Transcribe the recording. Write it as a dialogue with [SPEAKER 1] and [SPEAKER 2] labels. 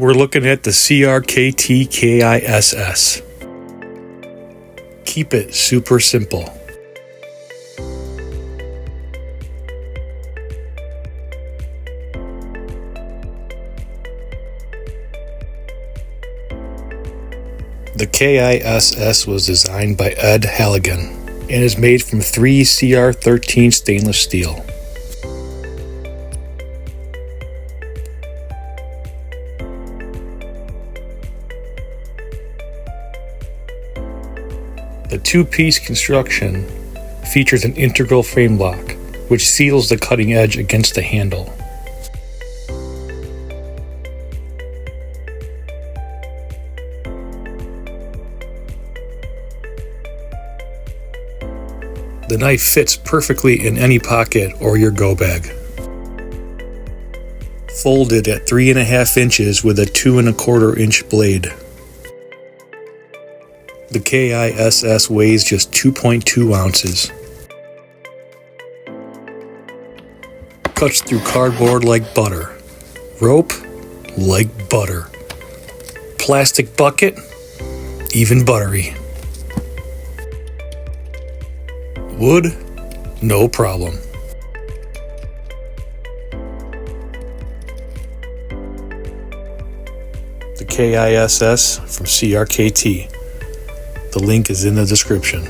[SPEAKER 1] We're looking at the CRKT K.I.S.S. Keep it super simple. The K.I.S.S. was designed by Ed Halligan and is made from 3 CR13 stainless steel. The two-piece construction features an integral frame lock, which seals the cutting edge against the handle. The knife fits perfectly in any pocket or your go bag. Folded at 3.5 inches with a 2¼ inch blade. The K.I.S.S. weighs just 2.2 ounces. Cuts through cardboard like butter. Rope like butter. Plastic bucket, even buttery. Wood, no problem. The K.I.S.S. from CRKT. The link is in the description.